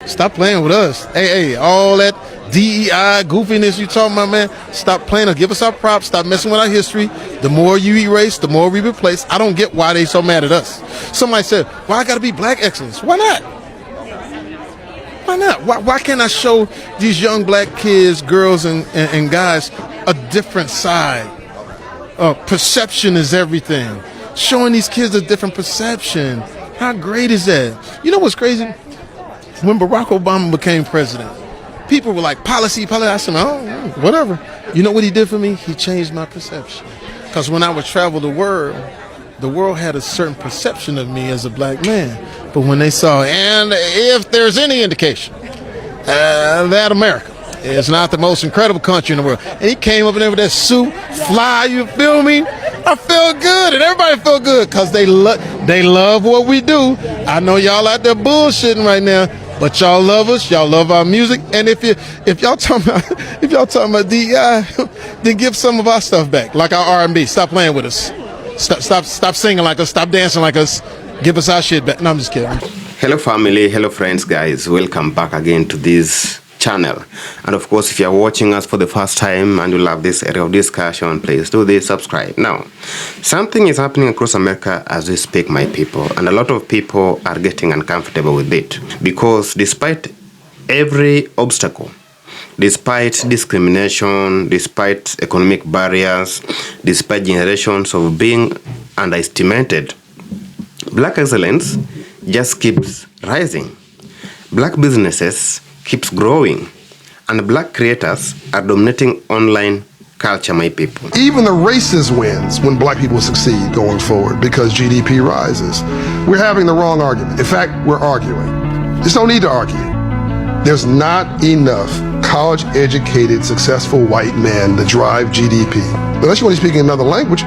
Stop playing with us. Hey, all that DEI goofiness you talking about, man. Stop playing us. Give us our props. Stop messing with our history. The more you erase, the more we replace. I don't get why they so mad at us. Somebody said, why I gotta be black excellence? Why not? Why not? Why can't I show these young black kids, girls, and guys a different side? Perception is everything. Showing these kids a different perception. How great is that? You know what's crazy? When Barack Obama became president, people were like, policy. I said, oh, whatever. You know what he did for me? He changed my perception. Because when I would travel the world had a certain perception of me as a black man. But when they saw, and if there's any indication that America is not the most incredible country in the world, and he came up in there with that suit, fly, you feel me? I felt good, and everybody felt good because they love what we do. I know y'all out there bullshitting right now, but y'all love us. Y'all love our music, and if y'all talking about DEI, then give some of our stuff back, like our R&B. Stop playing with us. Stop singing like us. Stop dancing like us. Give us our shit back. No, I'm just kidding. Hello family, hello friends, guys. Welcome back again to this channel. And of course, if you're watching us for the first time and you love this area of discussion, please do this, subscribe. Now, something is happening across America as we speak, my people. And a lot of people are getting uncomfortable with it. Because despite every obstacle, despite discrimination, despite economic barriers, despite generations of being underestimated, black excellence just keeps rising. Black businesses keeps growing, and black creators are dominating online culture, my people. Even the racist wins when black people succeed going forward because GDP rises. We're having the wrong argument. In fact, we're arguing. There's no need to argue. There's not enough college-educated, successful white men to drive GDP. Unless you want to speak another language,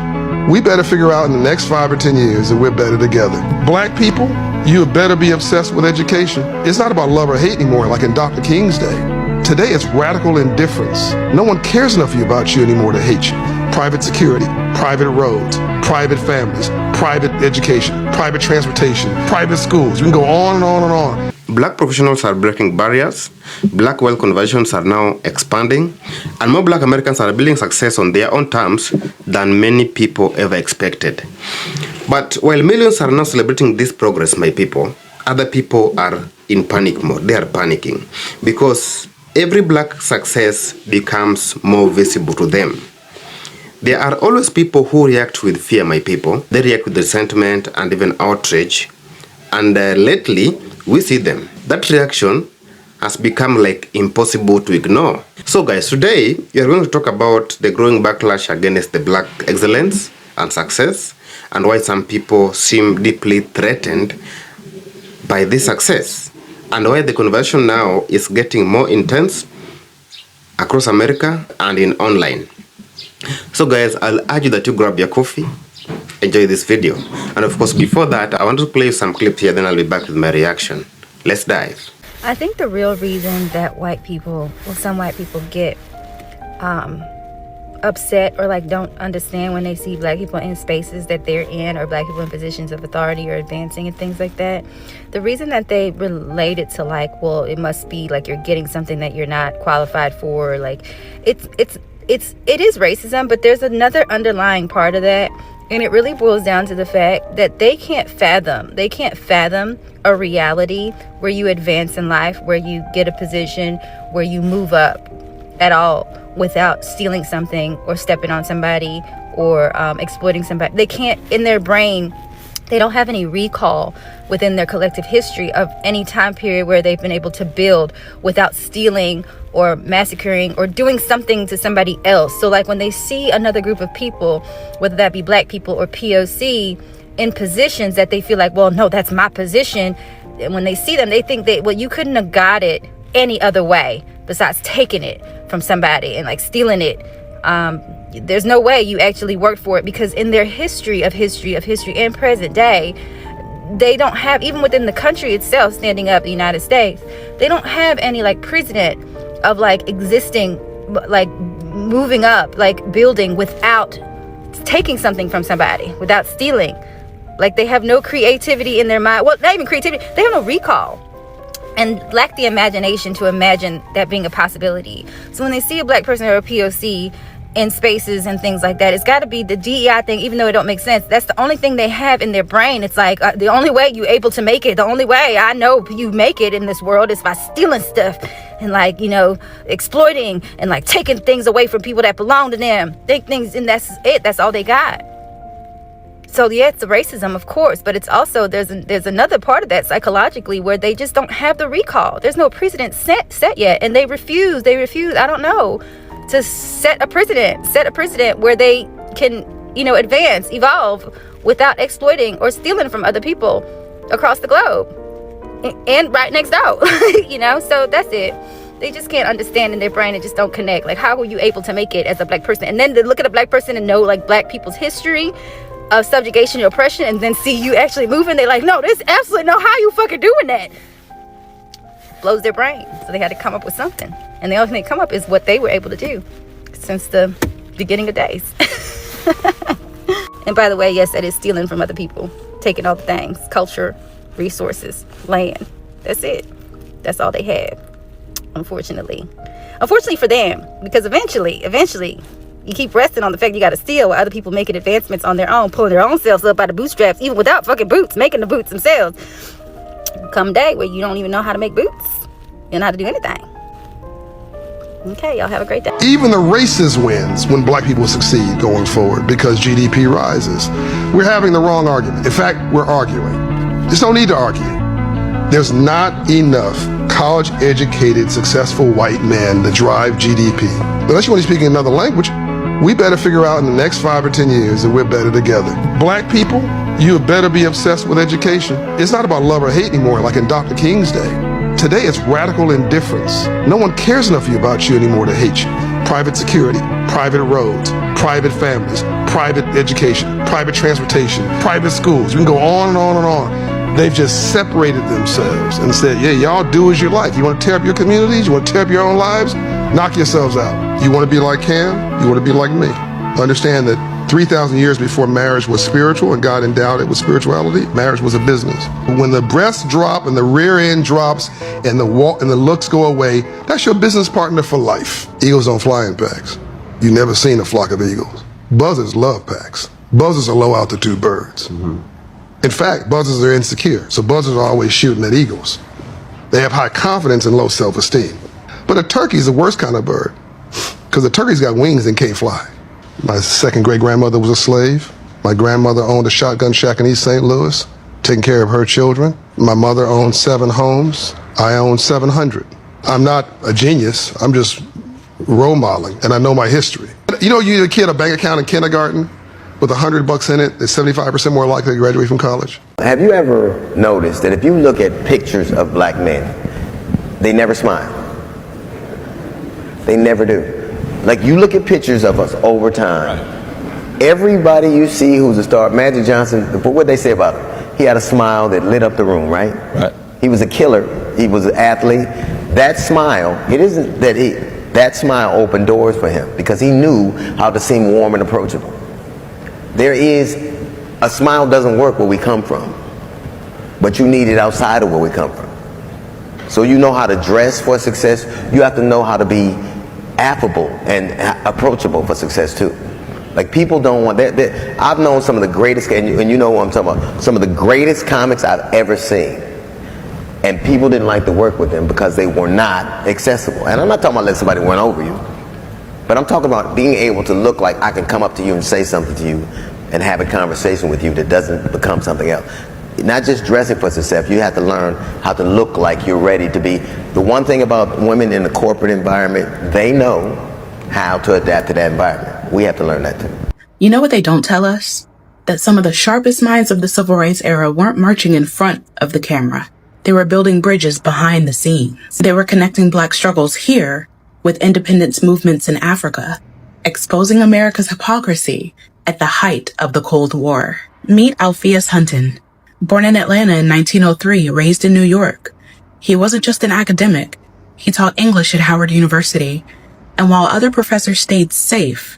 we better figure out in the next 5 or 10 years that we're better together. Black people, you better be obsessed with education. It's not about love or hate anymore like in Dr. King's day. Today it's radical indifference. No one cares enough about you anymore to hate you. Private security, private roads, private families, private education, private transportation, private schools. You can go on and on and on. Black professionals are breaking barriers, black wealth conversions are now expanding, and more black Americans are building success on their own terms than many people ever expected. But while millions are now celebrating this progress, my people, other people are in panic mode. They are panicking because every black success becomes more visible to them. There are always people who react with fear, my people. They react with resentment and even outrage. And lately, we see them. That reaction has become like impossible to ignore. So guys, today we are going to talk about the growing backlash against the black excellence and success, and why some people seem deeply threatened by this success, and why the conversion now is getting more intense across America and in online. So guys, I'll urge you that you grab your coffee, enjoy this video, and of course before that I want to play some clips here, then I'll be back with my reaction. Let's dive. I think the real reason that some white people get upset or like don't understand when they see black people in spaces that they're in, or black people in positions of authority or advancing and things like that, the reason that they relate it to like, well, it must be like you're getting something that you're not qualified for, like it is racism, but there's another underlying part of that. And it really boils down to the fact that they can't fathom a reality where you advance in life, where you get a position, where you move up at all without stealing something or stepping on somebody or exploiting somebody. They can't, in their brain, they don't have any recall within their collective history of any time period where they've been able to build without stealing or massacring or doing something to somebody else. So like when they see another group of people, whether that be black people or POC, in positions that they feel like, well, no, that's my position. And when they see them, they think that, well, you couldn't have got it any other way besides taking it from somebody and like stealing it. There's no way you actually worked for it, because in their history and present day, they don't have, even within the country itself, standing up, the United States, they don't have any like precedent of like existing, like moving up, like building without taking something from somebody, without stealing. Like they have no creativity in their mind. Well, not even creativity, they have no recall. and lack the imagination to imagine that being a possibility. So when they see a black person or a POC in spaces and things like that, it's got to be the DEI thing, even though it don't make sense. That's the only thing they have in their brain. It's like the only way you able to make it, the only way I know you make it in this world is by stealing stuff and like, you know, exploiting and like taking things away from people that belong to them. Take things, and that's it. That's all they got. So yeah, it's the racism, of course, but it's also there's another part of that psychologically where they just don't have the recall. There's no precedent set yet, and they refuse. I don't know, to set a precedent where they can, you know, advance, evolve without exploiting or stealing from other people across the globe and right next door. You know, so that's it. They just can't understand in their brain. It just don't connect. Like, how were you able to make it as a black person? And then to look at a black person and know like black people's history of subjugation and oppression, and then see you actually moving, they're like, no, there's absolutely no how you fucking doing that. Blows their brain. So they had to come up with something. And the only thing they come up is what they were able to do since the beginning of days. And by the way, yes, that is stealing from other people. Taking all the things, culture, resources, land. That's it. That's all they have. Unfortunately for them, because eventually, you keep resting on the fact you got to steal while other people making advancements on their own, pulling their own selves up by the bootstraps, even without fucking boots, making the boots themselves. Come a day where you don't even know how to make boots. You don't know how to do anything. Okay, y'all have a great day. Even the racist wins when black people succeed going forward because GDP rises. We're having the wrong argument. In fact, we're arguing. Just don't need to argue. There's not enough college-educated, successful white men to drive GDP. Unless you want to speak another language, we better figure out in the next 5 or 10 years that we're better together. Black people, you better be obsessed with education. It's not about love or hate anymore like in Dr. King's day. Today it's radical indifference. No one cares enough about you anymore to hate you. Private security, private roads, private families, private education, private transportation, private schools. You can go on and on and on. They've just separated themselves and said, yeah, y'all do as you like. You want to tear up your communities? You want to tear up your own lives? Knock yourselves out. You want to be like Cam? You want to be like me? Understand that 3,000 years before marriage was spiritual and God endowed it with spirituality, marriage was a business. When the breasts drop and the rear end drops and the looks go away, that's your business partner for life. Eagles don't fly in packs. You've never seen a flock of eagles. Buzzards love packs. Buzzards are low altitude birds. In fact, buzzards are insecure, so buzzards are always shooting at eagles. They have high confidence and low self-esteem. But a turkey is the worst kind of bird, because the turkey's got wings and can't fly. My second great-grandmother was a slave. My grandmother owned a shotgun shack in East St. Louis, taking care of her children. My mother owned 7 homes. I own 700. I'm not a genius, I'm just role modeling, and I know my history. You know, you need a kid a bank account in kindergarten with $100 in it, they're 75% more likely to graduate from college. Have you ever noticed that if you look at pictures of black men, they never smile? They never do. Like, you look at pictures of us over time, everybody you see who's a star, Magic Johnson, what they say about him? He had a smile that lit up the room, right? Right. He was a killer, he was an athlete. That smile, it isn't that that smile opened doors for him because he knew how to seem warm and approachable. There is, a smile doesn't work where we come from, but you need it outside of where we come from. So you know how to dress for success, you have to know how to be affable and approachable for success too. Like, people don't want that. I've known some of the greatest, and you know what I'm talking about, some of the greatest comics I've ever seen. And people didn't like to work with them because they were not accessible. And I'm not talking about letting somebody run over you, but I'm talking about being able to look like I can come up to you and say something to you and have a conversation with you that doesn't become something else. Not just dressing for success, you have to learn how to look like you're ready to be. The one thing about women in the corporate environment, they know how to adapt to that environment. We have to learn that too. You know what they don't tell us? That some of the sharpest minds of the civil rights era weren't marching in front of the camera. They were building bridges behind the scenes. They were connecting black struggles here with independence movements in Africa, exposing America's hypocrisy at the height of the Cold War. Meet Alpheus Hunton. Born in Atlanta in 1903, raised in New York. He wasn't just an academic. He taught English at Howard University. And while other professors stayed safe,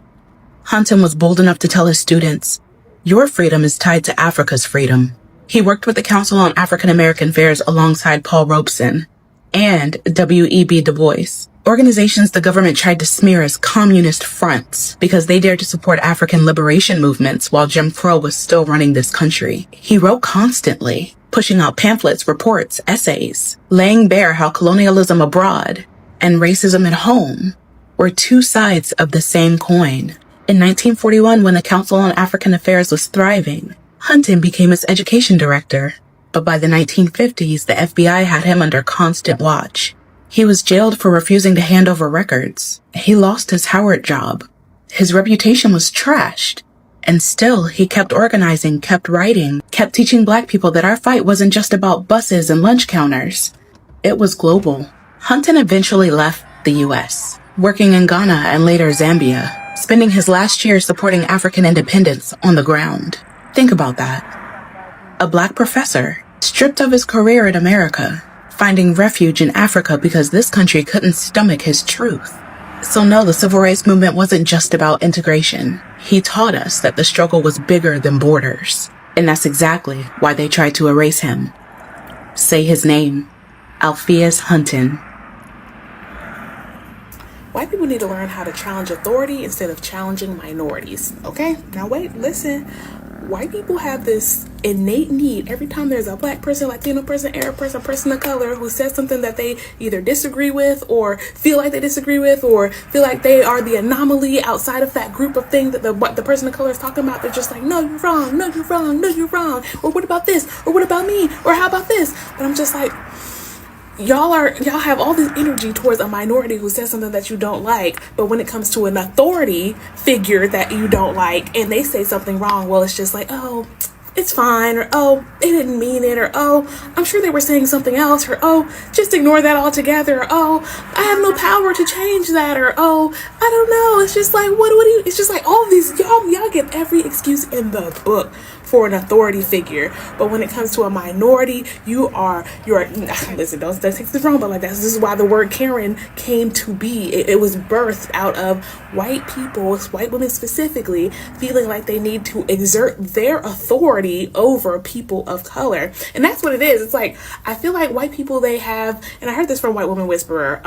Hunton was bold enough to tell his students, "Your freedom is tied to Africa's freedom." He worked with the Council on African American Affairs alongside Paul Robeson, and W.E.B. Du Bois, organizations the government tried to smear as communist fronts because they dared to support African liberation movements while Jim Crow was still running this country. He wrote constantly, pushing out pamphlets, reports, essays, laying bare how colonialism abroad and racism at home were two sides of the same coin. In 1941, when the Council on African Affairs was thriving, Hunton became its education director. But by the 1950s, the FBI had him under constant watch. He was jailed for refusing to hand over records. He lost his Howard job. His reputation was trashed. And still, he kept organizing, kept writing, kept teaching Black people that our fight wasn't just about buses and lunch counters. It was global. Hunton eventually left the U.S., working in Ghana and later Zambia, spending his last year supporting African independence on the ground. Think about that. A Black professor, stripped of his career in America, finding refuge in Africa because this country couldn't stomach his truth. So no, the civil rights movement wasn't just about integration. He taught us that the struggle was bigger than borders. And that's exactly why they tried to erase him. Say his name, Alpheus Hunton. White people need to learn how to challenge authority instead of challenging minorities. Okay? Now wait, listen. White people have this innate need every time there's a Black person, Latino person, Arab person, person of color who says something that they either disagree with or feel like they disagree with or feel like they are the anomaly outside of that group of things that the person of color is talking about. They're just like, no, you're wrong, no, you're wrong, no, you're wrong. Or what about this? Or what about me? Or how about this? But I'm just like, y'all have all this energy towards a minority who says something that you don't like, but when it comes to an authority figure that you don't like and they say something wrong, well, it's just like, oh, it's fine, or oh, they didn't mean it, or oh, I'm sure they were saying something else, or oh, just ignore that altogether, or oh, I have no power to change that, or oh, I don't know. It's just like, what do you, it's just like all these, y'all give every excuse in the book for an authority figure, but when it comes to a minority, you're listen, don't take this wrong, but like this is why the word Karen came to be. It was birthed out of white people, white women specifically, feeling like they need to exert their authority over people of color. And that's what it is. It's like, I feel like white people, they have, and I heard this from White Woman Whisperer,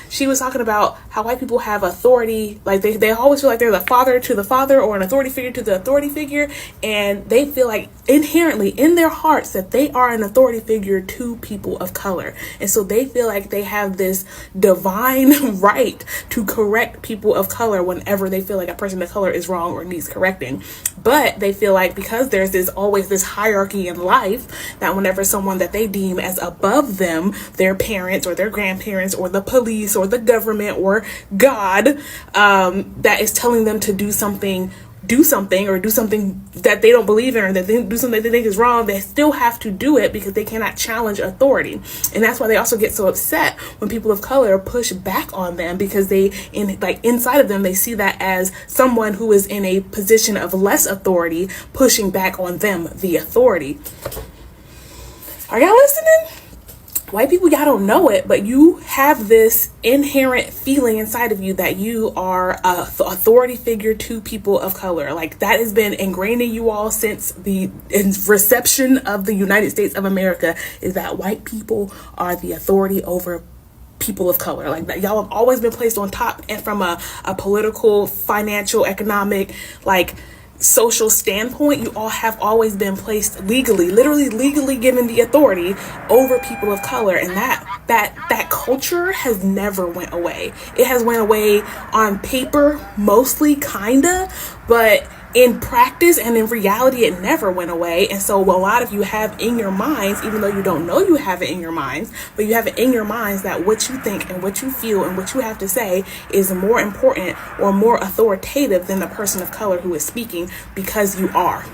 she was talking about how white people have authority, like they always feel like they're the father to the father or an authority figure to the authority figure, and they feel like inherently in their hearts that they are an authority figure to people of color. And so they feel like they have this divine right to correct people of color whenever they feel like a person of color is wrong or needs correcting. But they feel like because there's always this hierarchy in life, that whenever someone that they deem as above them, their parents or their grandparents or the police or the government or God, that is telling them to do something that they don't believe in, or that they do something that they think is wrong, they still have to do it because they cannot challenge authority. And that's why they also get so upset when people of color push back on them, because inside of them, they see that as someone who is in a position of less authority pushing back on them, the authority. Are y'all listening? White people, y'all don't know it, but you have this inherent feeling inside of you that you are a authority figure to people of color. Like, that has been ingrained in you all since the reception of the United States of America, is that white people are the authority over people of color. Like, that y'all have always been placed on top, and from a political, financial, economic, like social standpoint, you all have always been placed literally legally given the authority over people of color. And that culture has never went away. It has went away on paper, mostly, kinda, but in practice and in reality, it never went away. And so a lot of you have in your minds, even though you don't know you have it in your minds, but you have it in your minds that what you think and what you feel and what you have to say is more important or more authoritative than the person of color who is speaking, because you are.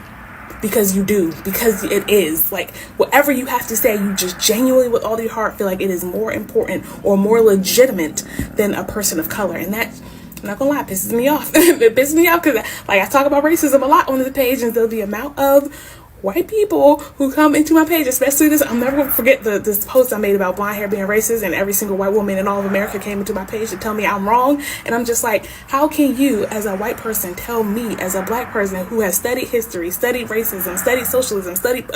Because you do, because it is. Like, whatever you have to say, you just genuinely with all your heart feel like it is more important or more legitimate than a person of color. And that, I'm not gonna lie, pisses me off. It pisses me off because, like, I talk about racism a lot on the page, and so the amount of white people who come into my page, especially this, I'm never going to forget this post I made about blonde hair being racist, and every single white woman in all of America came into my page to tell me I'm wrong. And I'm just like, how can you as a white person tell me as a black person who has studied history, studied racism, studied socialism, studied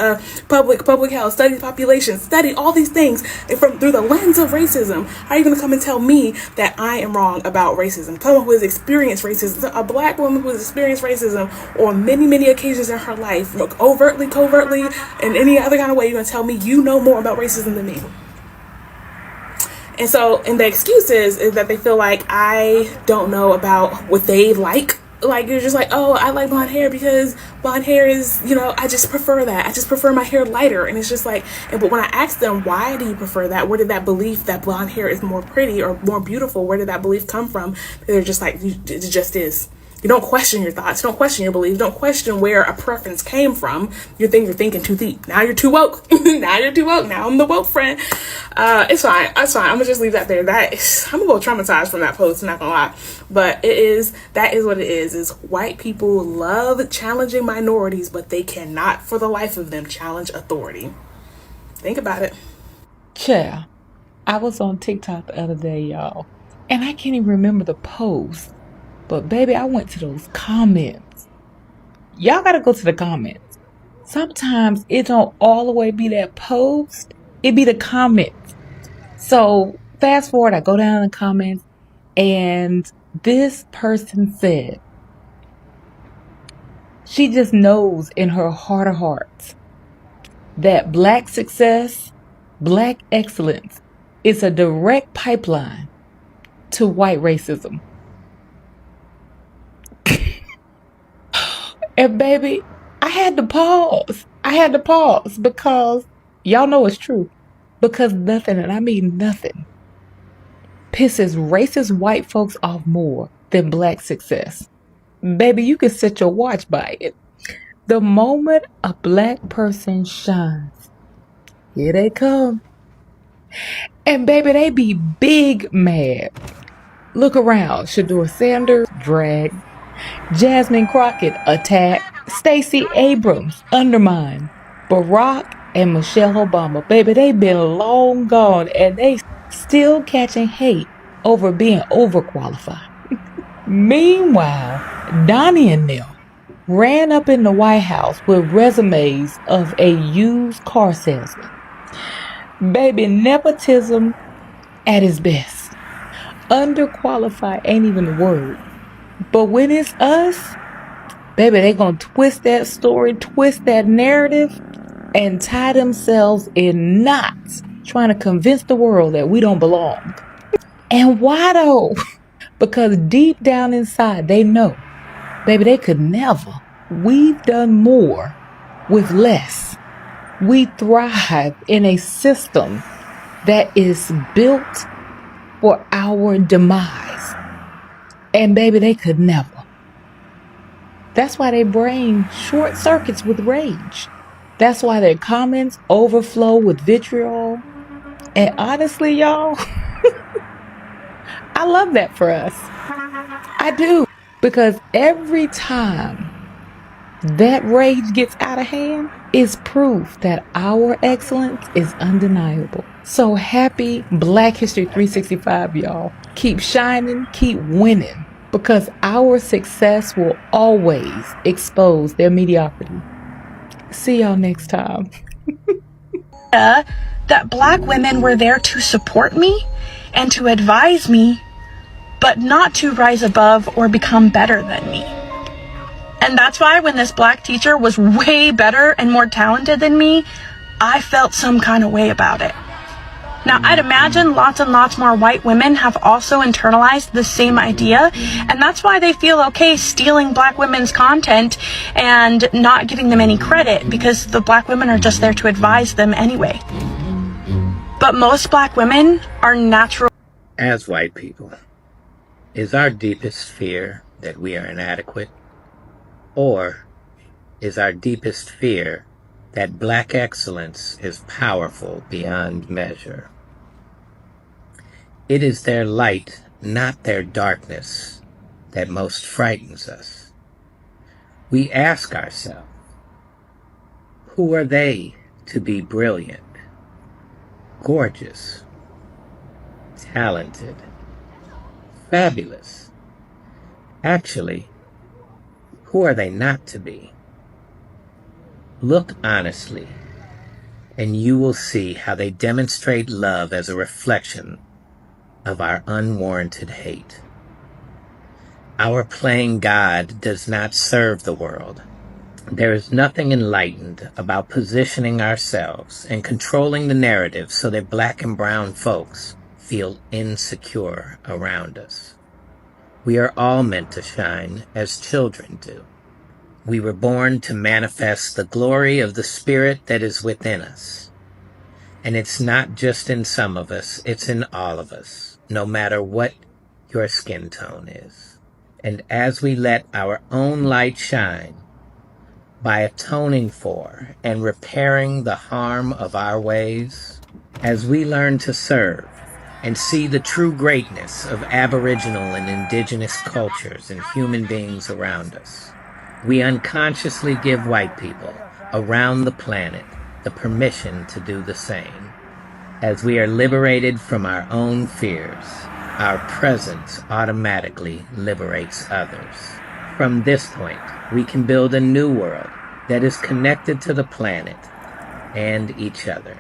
public health, studied population, studied all these things through the lens of racism? How are you going to come and tell me that I am wrong about racism? Someone who has experienced racism, a black woman who has experienced racism on many occasions in her life, overtly, covertly, and any other kind of way, you're going to tell me you know more about racism than me. And so, and the excuse is that they feel like I don't know about what they like. Like, you're just like, oh, I like blonde hair because blonde hair is, I just prefer that. I just prefer my hair lighter. And it's just like, but when I ask them, why do you prefer that? Where did that belief that blonde hair is more pretty or more beautiful, where did that belief come from? They're just like, it just is. You don't question your thoughts. You don't question your beliefs. Don't question where a preference came from. You're thinking too deep. Now you're too woke. Now you're too woke. Now I'm the woke friend. It's fine. It's fine. I'm gonna just leave that there. I'm a little traumatized from that post, not gonna lie. But that is what it is white people love challenging minorities, but they cannot for the life of them challenge authority. Think about it. Chair, I was on TikTok the other day, y'all, and I can't even remember the post. But baby, I went to those comments. Y'all gotta go to the comments. Sometimes it don't all the way be that post. It be the comments. So fast forward, I go down in the comments, and this person said, she just knows in her heart of hearts that black success, black excellence is a direct pipeline to white racism. And baby, I had to pause. Because y'all know it's true. Because nothing, and I mean nothing, pisses racist white folks off more than black success. Baby, you can set your watch by it. The moment a black person shines, here they come. And baby, they be big mad. Look around. Shador Sanders, drag. Jasmine Crockett, attack. Stacey Abrams, undermine. Barack and Michelle Obama, baby, they been long gone and they still catching hate over being overqualified. Meanwhile, Donnie and them ran up in the White House with resumes of a used car salesman. Baby, nepotism at its best. Underqualified ain't even the word. But when it's us, baby, they gonna twist that story, twist that narrative, and tie themselves in knots trying to convince the world that we don't belong. And why though? Because deep down inside, they know, baby, they could never. We've done more with less. We thrive in a system that is built for our demise. And baby, they could never. That's why their brain short circuits with rage. That's why their comments overflow with vitriol. And honestly, y'all, I love that for us. I do. Because every time that rage gets out of hand, is proof that our excellence is undeniable. So happy Black History 365, y'all. Keep shining, keep winning, because our success will always expose their mediocrity. See y'all next time. That black women were there to support me and to advise me, but not to rise above or become better than me. And that's why when this black teacher was way better and more talented than me, I felt some kind of way about it. Now, I'd imagine lots and lots more white women have also internalized the same idea, and that's why they feel okay stealing black women's content and not giving them any credit, because the black women are just there to advise them anyway. But most black women are natural. As white people, is our deepest fear that we are inadequate? Or is our deepest fear that black excellence is powerful beyond measure? It is their light, not their darkness, that most frightens us. We ask ourselves, Who are they to be brilliant, gorgeous, talented, fabulous? Actually, who are they not to be? Look honestly, and you will see how they demonstrate love as a reflection of our unwarranted hate. Our playing God does not serve the world. There is nothing enlightened about positioning ourselves and controlling the narrative so that black and brown folks feel insecure around us. We are all meant to shine as children do. We were born to manifest the glory of the Spirit that is within us. And it's not just in some of us, it's in all of us, no matter what your skin tone is. And as we let our own light shine, by atoning for and repairing the harm of our ways, as we learn to serve and see the true greatness of Aboriginal and Indigenous cultures and human beings around us, we unconsciously give white people around the planet the permission to do the same. As we are liberated from our own fears, our presence automatically liberates others. From this point, we can build a new world that is connected to the planet and each other.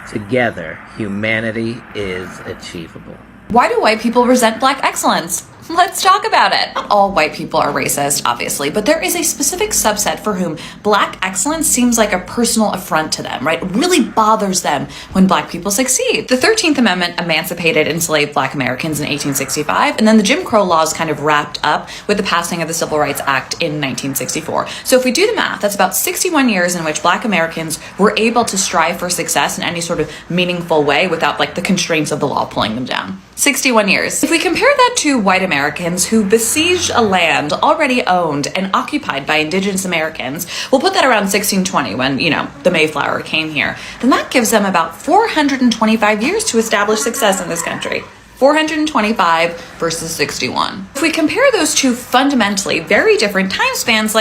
Together, humanity is achievable. Why do white people resent black excellence? Let's talk about it. Not all white people are racist, obviously, but there is a specific subset for whom black excellence seems like a personal affront to them, right? It really bothers them when black people succeed. The 13th Amendment emancipated enslaved black Americans in 1865, and then the Jim Crow laws kind of wrapped up with the passing of the Civil Rights Act in 1964. So if we do the math, that's about 61 years in which black Americans were able to strive for success in any sort of meaningful way without like the constraints of the law pulling them down. 61 years. If we compare that to white Americans who besieged a land already owned and occupied by indigenous Americans, we'll put that around 1620 when, the Mayflower came here, then that gives them about 425 years to establish success in this country. 425 versus 61. If we compare those two fundamentally very different time spans,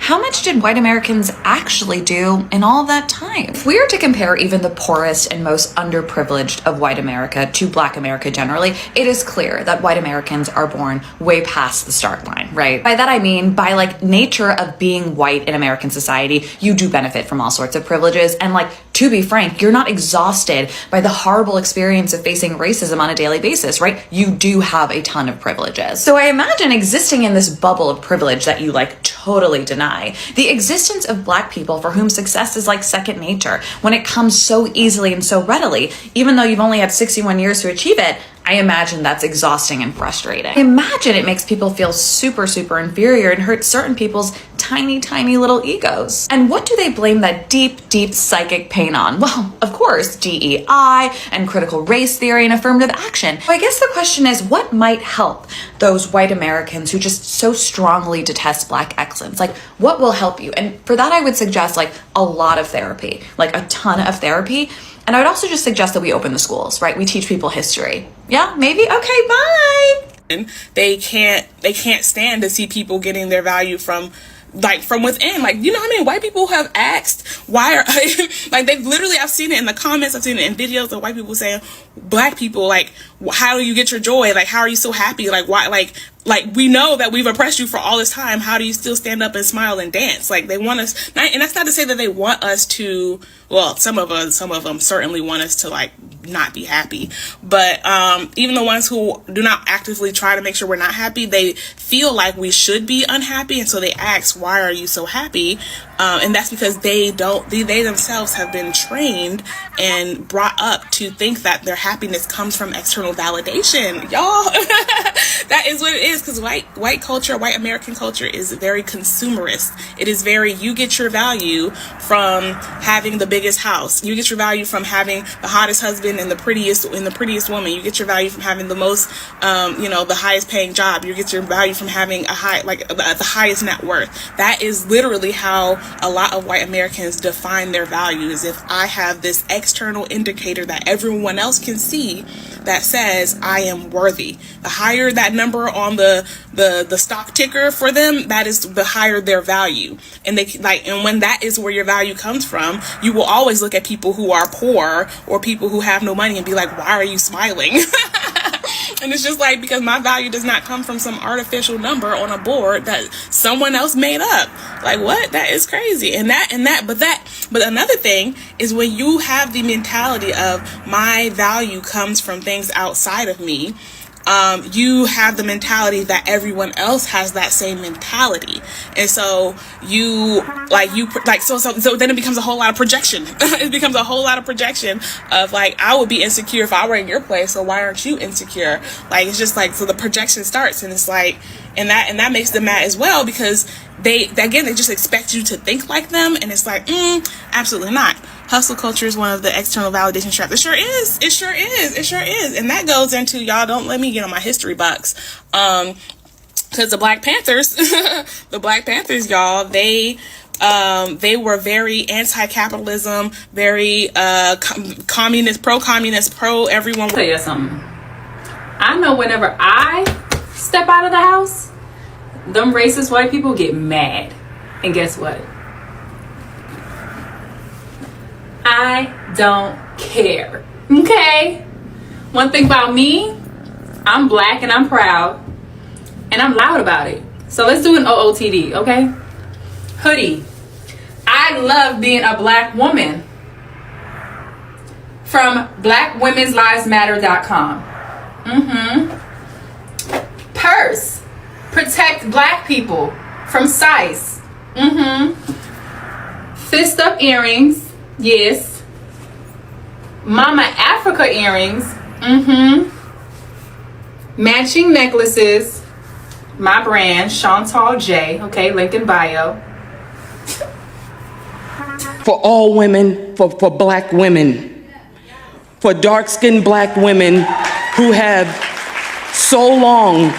how much did white Americans actually do in all that time? If we are to compare even the poorest and most underprivileged of white America to black America generally, it is clear that white Americans are born way past the start line, right? By that I mean, by nature of being white in American society, you do benefit from all sorts of privileges. And to be frank, you're not exhausted by the horrible experience of facing racism on a daily basis, right? You do have a ton of privileges. So I imagine existing in this bubble of privilege that you totally deny, the existence of black people for whom success is like second nature when it comes so easily and so readily, even though you've only had 61 years to achieve it. I imagine that's exhausting and frustrating. I imagine it makes people feel super, super inferior and hurts certain people's tiny, tiny little egos. And what do they blame that deep, deep psychic pain on? Well, of course, DEI and critical race theory and affirmative action. So I guess the question is, what might help those white Americans who just so strongly detest black excellence? What will help you? And for that, I would suggest a lot of therapy, a ton of therapy. And I would also just suggest that we open the schools, right? We teach people history. Yeah, maybe? Okay, bye. And they can't stand to see people getting their value from within. How many white people have asked why are they've literally, I've seen it in the comments, I've seen it in videos of white people saying, black people, how do you get your joy? How are you so happy? Why, we know that we've oppressed you for all this time. How do you still stand up and smile and dance? They want us, and that's not to say that they want us to, well, some of them certainly want us to not be happy. But even the ones who do not actively try to make sure we're not happy, they feel like we should be unhappy. And so they ask, why are you so happy? And that's because they themselves have been trained and brought up to think that their happiness comes from external validation. Y'all, that is what it is. Because white culture, white American culture is very consumerist. It is very, you get your value from having the biggest house. You get your value from having the hottest husband and the prettiest woman. You get your value from having the most, the highest paying job. You get your value from having the highest net worth. That is literally how a lot of white Americans define their values. If I have this external indicator that everyone else can see that says I am worthy, the higher that number on the stock ticker for them, that is the higher their value. And and when that is where your value comes from, you will always look at people who are poor or people who have no money and be like, why are you smiling? And it's just like, because my value does not come from some artificial number on a board that someone else made up. Like, what? That is crazy. But another thing is when you have the mentality of my value comes from things outside of me, you have the mentality that everyone else has that same mentality. And so so then it becomes a whole lot of projection. It becomes a whole lot of projection of like, I would be insecure if I were in your place, so why aren't you insecure? Like, it's just like, so the projection starts, and it's like, and that makes them mad as well, because they just expect you to think like them, and it's like, absolutely not. Hustle culture is one of the external validation traps. It sure is. And that goes into, y'all don't let me get on my history box. Because the Black Panthers, y'all, they were very anti-capitalism, very communist, pro everyone. I'll tell you something. I know whenever I step out of the house, them racist white people get mad. And guess what? I don't care. Okay? One thing about me, I'm black and I'm proud. And I'm loud about it. So let's do an OOTD, okay? Hoodie. I love being a black woman. From blackwomensLivesMatter.com. Purse. Protect black people. From Size. Fist up earrings. Yes. Mama Africa earrings. Matching necklaces. My brand, Chantal J. Okay, link in bio. For all women, for black women, for dark-skinned black women who have so long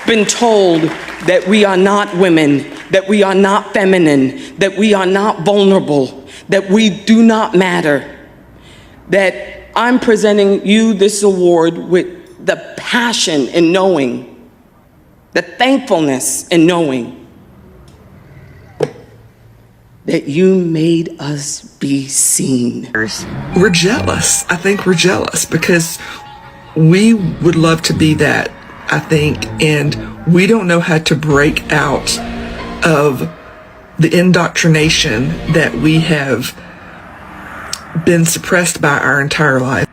been told that we are not women, that we are not feminine, that we are not vulnerable, that we do not matter, that I'm presenting you this award with the passion in knowing, the thankfulness in knowing that you made us be seen. We're jealous. I think we're jealous because we would love to be that, I think, and we don't know how to break out of the indoctrination that we have been suppressed by our entire life.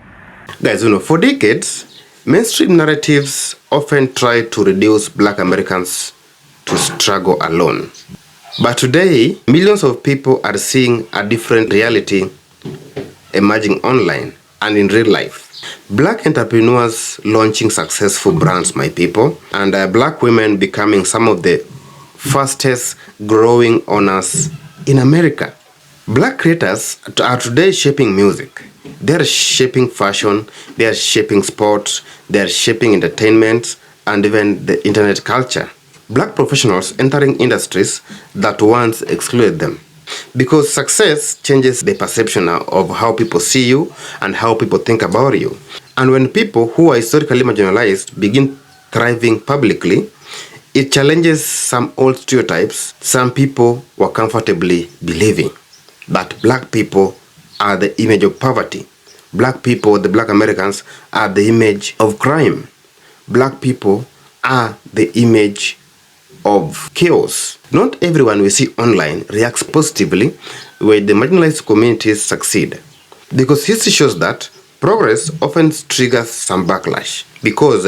Guys, for decades, mainstream narratives often try to reduce black Americans to struggle alone. But today, millions of people are seeing a different reality emerging online and in real life. Black entrepreneurs launching successful brands, my people, and black women becoming some of the fastest growing owners in America. Black creators are today shaping music. They're shaping fashion, they're shaping sports, they're shaping entertainment, and even the internet culture. Black professionals entering industries that once excluded them. Because success changes the perception of how people see you and how people think about you. And when people who are historically marginalized begin thriving publicly, it challenges some old stereotypes some people were comfortably believing. That black people are the image of poverty. Black people, the black Americans, are the image of crime. Black people are the image of chaos. Not everyone we see online reacts positively when the marginalized communities succeed. Because history shows that progress often triggers some backlash. Because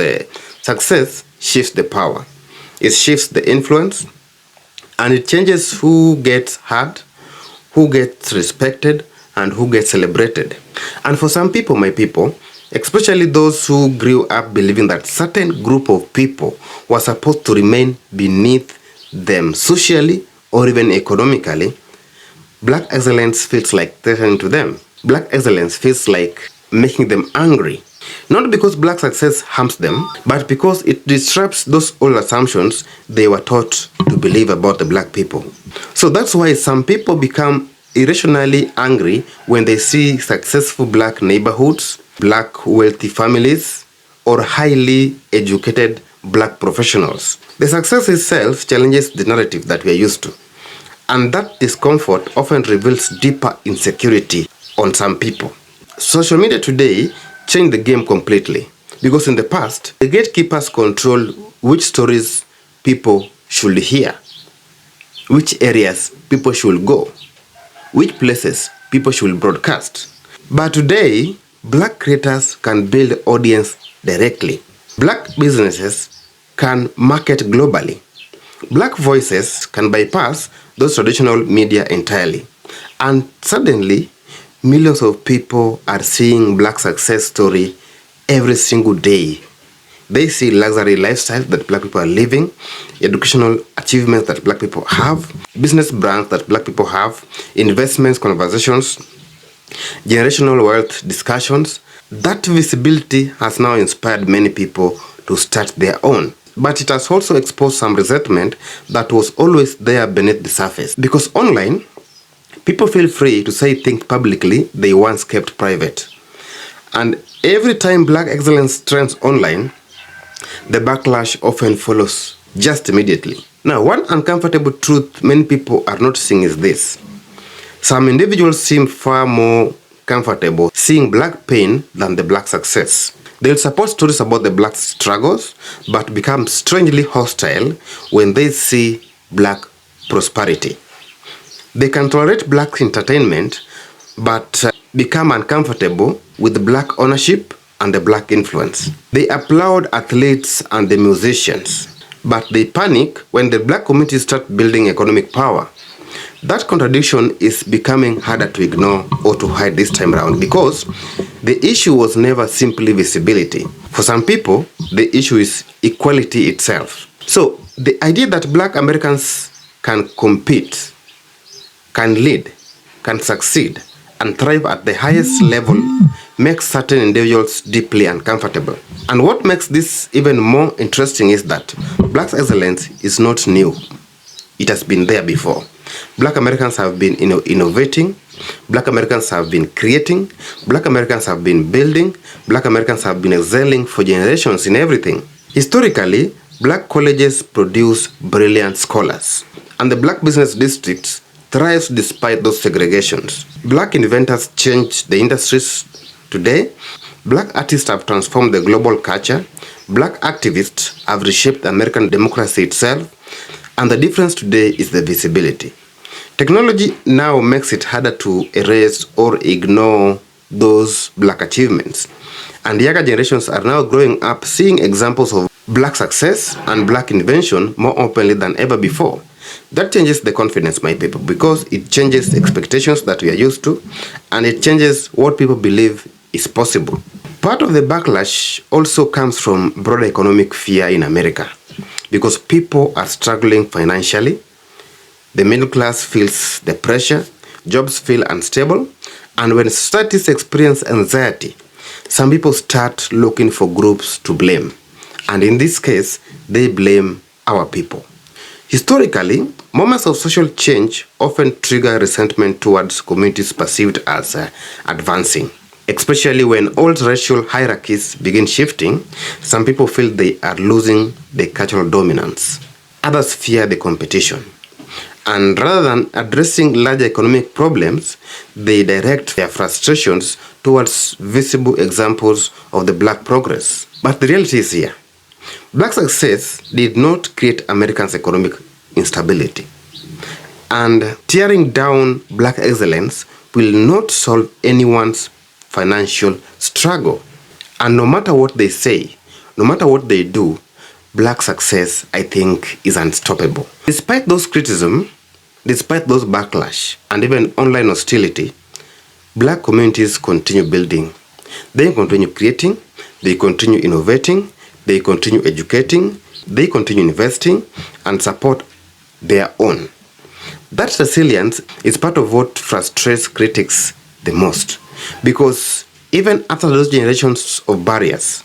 success shifts the power. It shifts the influence. And it changes who gets heard, who gets respected, and who gets celebrated. And for some people, my people, especially those who grew up believing that certain group of people were supposed to remain beneath them socially or even economically, black excellence feels like threatening to them. Black excellence feels like making them angry. Not because black success harms them, but because it disrupts those old assumptions they were taught to believe about the black people. So that's why some people become irrationally angry when they see successful black neighborhoods, black wealthy families, or highly educated black professionals. The success itself challenges the narrative that we are used to. And that discomfort often reveals deeper insecurity on some people. Social media today changed the game completely, because in the past, the gatekeepers controlled which stories people should hear, which areas people should go, which places people should broadcast. But today, black creators can build audience directly. Black businesses can market globally. Black voices can bypass those traditional media entirely. And suddenly, millions of people are seeing black success story every single day. They see luxury lifestyle that black people are living, educational achievements that black people have, business brands that black people have, investments, conversations, generational wealth discussions. That visibility has now inspired many people to start their own. But it has also exposed some resentment that was always there beneath the surface. Because online, people feel free to say things publicly they once kept private. And every time black excellence trends online, the backlash often follows just immediately. Now, one uncomfortable truth many people are noticing is this. Some individuals seem far more comfortable seeing black pain than the black success. They'll support stories about the black struggles, but become strangely hostile when they see black prosperity. They can tolerate black entertainment, but become uncomfortable with black ownership and the black influence. They applaud athletes and the musicians, but they panic when the black community start building economic power. That contradiction is becoming harder to ignore or to hide this time around, because the issue was never simply visibility. For some people, the issue is equality itself. So the idea that black Americans can compete, can lead, can succeed, and thrive at the highest level makes certain individuals deeply uncomfortable. And what makes this even more interesting is that black excellence is not new. It has been there before. Black Americans have been innovating, black Americans have been creating, black Americans have been building, black Americans have been excelling for generations in everything. Historically, black colleges produce brilliant scholars, and the black business districts thrives despite those segregations. Black inventors changed the industries today. Black artists have transformed the global culture. Black activists have reshaped American democracy itself. And the difference today is the visibility. Technology now makes it harder to erase or ignore those black achievements. And younger generations are now growing up seeing examples of black success and black invention more openly than ever before. That changes the confidence, my people, because it changes expectations that we are used to, and it changes what people believe is possible. Part of the backlash also comes from broader economic fear in America, because people are struggling financially. The middle class feels the pressure, jobs feel unstable, and when societies experience anxiety, some people start looking for groups to blame. And in this case, they blame our people. Historically, moments of social change often trigger resentment towards communities perceived as advancing. Especially when old racial hierarchies begin shifting, some people feel they are losing the cultural dominance. Others fear the competition. And rather than addressing larger economic problems, they direct their frustrations towards visible examples of the black progress. But the reality is here. Black success did not create Americans' economic instability. And tearing down black excellence will not solve anyone's financial struggle. And no matter what they say, no matter what they do, black success, I think, is unstoppable. Despite those criticism, despite those backlash, and even online hostility, black communities continue building. They continue creating, they continue innovating, they continue educating, they continue investing, and support their own. That resilience is part of what frustrates critics the most, because even after those generations of barriers,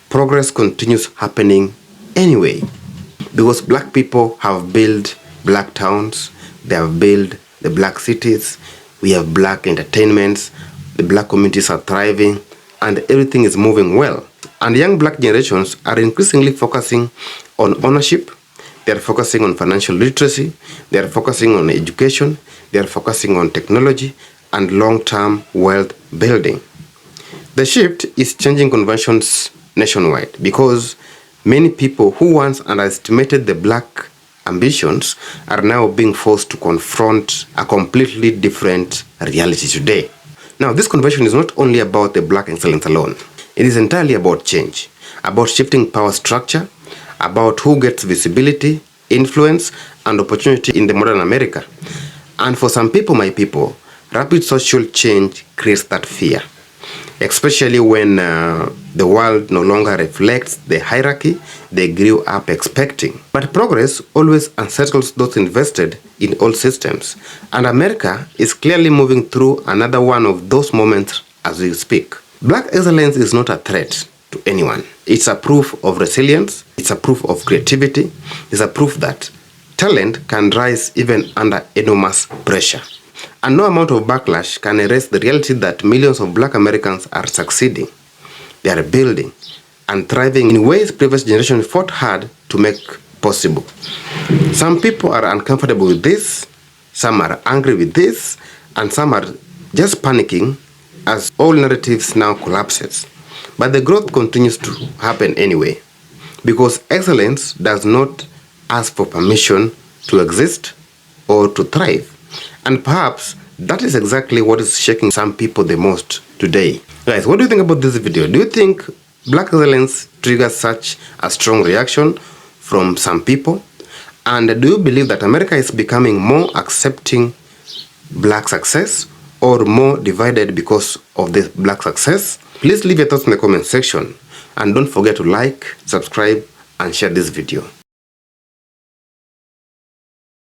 progress continues happening anyway. Because black people have built black towns, they have built the black cities, we have black entertainments, the black communities are thriving, and everything is moving well. And young black generations are increasingly focusing on ownership, they are focusing on financial literacy, they are focusing on education, they are focusing on technology and long-term wealth building. The shift is changing conventions nationwide because many people who once underestimated the black ambitions are now being forced to confront a completely different reality today. Now, this convention is not only about the black excellence alone. It is entirely about change, about shifting power structure, about who gets visibility, influence, and opportunity in the modern America. And for some people, my people, rapid social change creates that fear, especially when the world no longer reflects the hierarchy they grew up expecting. But progress always unsettles those invested in old systems, and America is clearly moving through another one of those moments as we speak. Black excellence is not a threat to anyone. It's a proof of resilience, it's a proof of creativity, it's a proof that talent can rise even under enormous pressure. And no amount of backlash can erase the reality that millions of black Americans are succeeding. They are building and thriving in ways previous generations fought hard to make possible. Some people are uncomfortable with this, some are angry with this, and some are just panicking as all narratives now collapses. But the growth continues to happen anyway, because excellence does not ask for permission to exist or to thrive. And perhaps that is exactly what is shaking some people the most today. Guys, what do you think about this video? Do you think black excellence triggers such a strong reaction from some people? And do you believe that America is becoming more accepting black success or more divided because of the black success? Please leave your thoughts in the comment section. And don't forget to like, subscribe, and share this video.